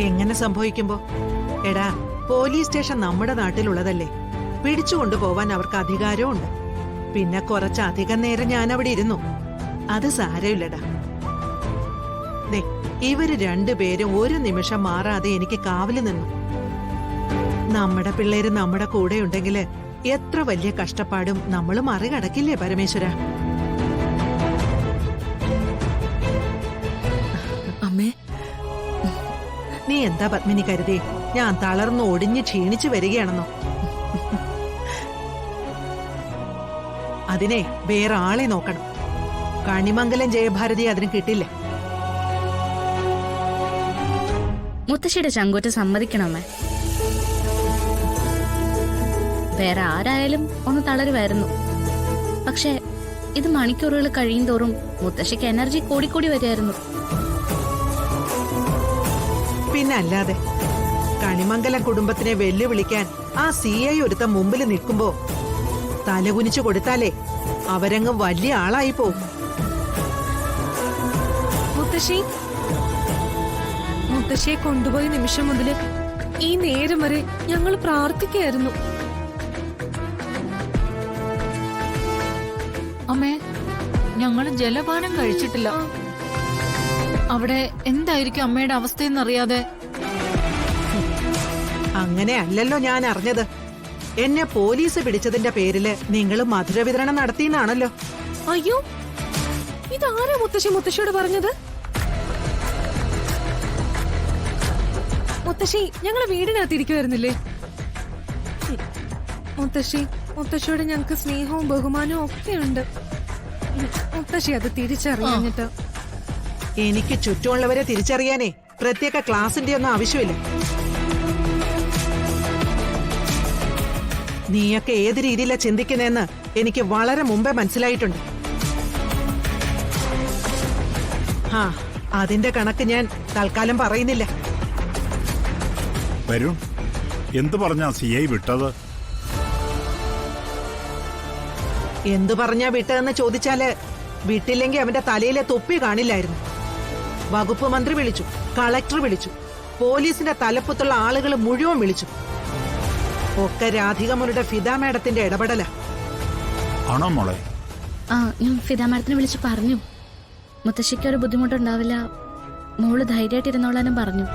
എങ്ങനെ സംഭവിക്കുമ്പോ? എടാ, police station നമ്മുടെ നാട്ടിലുള്ളതല്ലേ. പിടിച്ചുകൊണ്ടു പോവാൻ അവർക്ക് അധികാരമുണ്ട്. പിന്നെ കുറച്ചധികം നേരം ഞാൻ അവിടെ ഇരുന്നു. അത് സാരമില്ലടാ. ദേ, ഇവര് രണ്ടുപേരും ഒരു നിമിഷം മാറാതെ എനിക്ക് കാവല് നിന്നു. നമ്മുടെ പിള്ളേര് നമ്മുടെ കൂടെ ഉണ്ടെങ്കില് എത്ര വലിയ കഷ്ടപ്പാടും നമ്മൾ മറികടക്കില്ലേ പരമേശ്വര? അമ്മേ, നീ എന്താ പത്മിനി കരുതി ഞാൻ തളർന്ന് ഒടിഞ്ഞ് ക്ഷീണിച്ചു വരികയാണെന്നോ? അതിനെ വേറെ ആളെ നോക്കണം. കണിമംഗലം ജയഭാരതി അതിന് കിട്ടില്ല. മുത്തശ്ശിയുടെ ചങ്കൂറ്റ സമ്മതിക്കണമേ. വേറെ ആരായാലും ഒന്ന് തളരുമായിരുന്നു. പക്ഷെ ഇത് മണിക്കൂറുകൾ കഴിയും തോറും മുത്തശ്ശിക്ക് എനർജി കൂടിക്കൂടി വരികയായിരുന്നു. പിന്നെ അല്ലാതെ കണിമംഗലം കുടുംബത്തിനെ വെല്ലുവിളിക്കാൻ ആ CI ഒരുത്തം മുമ്പിൽ നിൽക്കുമ്പോ തലകുനിച്ചു കൊടുത്താലേ അവരങ്ങ് വലിയ ആളായി പോവും. മുത്തശ്ശിയെ കൊണ്ടുപോയ നിമിഷം മുതല് ഈ നേരം വരെ ഞങ്ങൾ പ്രാർത്ഥിക്കായിരുന്നു. അമ്മേ, ഞങ്ങള് ജലപാനം കഴിച്ചിട്ടില്ല. അവിടെ എന്തായിരിക്കും അമ്മയുടെ അവസ്ഥയെന്നറിയാതെ. അങ്ങനെ അല്ലല്ലോ ഞാൻ അറിഞ്ഞത്. എന്നെ പോലീസ് പിടിച്ചതിന്റെ പേരില് നിങ്ങൾ മധുര വിതരണം നടത്തിയെന്നാണല്ലോ. അയ്യോ, ഇതാരാ മുത്തശ്ശിയോട് പറഞ്ഞത്? മുത്തശ്ശി, ഞങ്ങളെ വീടിനകത്തിരിക്കുവായിരുന്നില്ലേ? മുത്തശ്ശിയോട് ഞങ്ങക്ക് സ്നേഹവും ബഹുമാനവും ഒക്കെ ഉണ്ട്. മുത്തശ്ശി അത് തിരിച്ചറിഞ്ഞിട്ട്. എനിക്ക് ചുറ്റുമുള്ളവരെ തിരിച്ചറിയാനേ പ്രത്യേക ക്ലാസിന്റെ ഒന്നും ആവശ്യമില്ല. നീയൊക്കെ ഏത് രീതിയിലാ ചിന്തിക്കുന്നതെന്ന് എനിക്ക് വളരെ മുമ്പേ മനസ്സിലായിട്ടുണ്ട്. അതിന്റെ കണക്ക് ഞാൻ തൽക്കാലം പറയുന്നില്ല. വരുൺ, എന്തു പറഞ്ഞാ CI വിട്ടത്? എന്തു പറഞ്ഞാ വിട്ടതെന്ന് ചോദിച്ചാല് വിട്ടില്ലെങ്കിൽ അവന്റെ തലയിലെ തൊപ്പി കാണില്ലായിരുന്നു. വകുപ്പ് മന്ത്രി വിളിച്ചു, കളക്ടർ വിളിച്ചു, പോലീസിന്റെ തലപ്പത്തുള്ള ആളുകൾ മുഴുവൻ വിളിച്ചു. ഒക്കെ രാധികമ്മയുടെ ഫിദ മാഡത്തിന്റെ ഇടപെടലാ. ആണോ മോളെ? ഞാൻ ഫിദ മാഡത്തിനെ വിളിച്ചു പറഞ്ഞു. മുത്തശ്ശിക്ക് ഒരു ബുദ്ധിമുട്ടുണ്ടാവില്ല, മോള് ധൈര്യമായിട്ടിരുന്നോളാനും പറഞ്ഞു.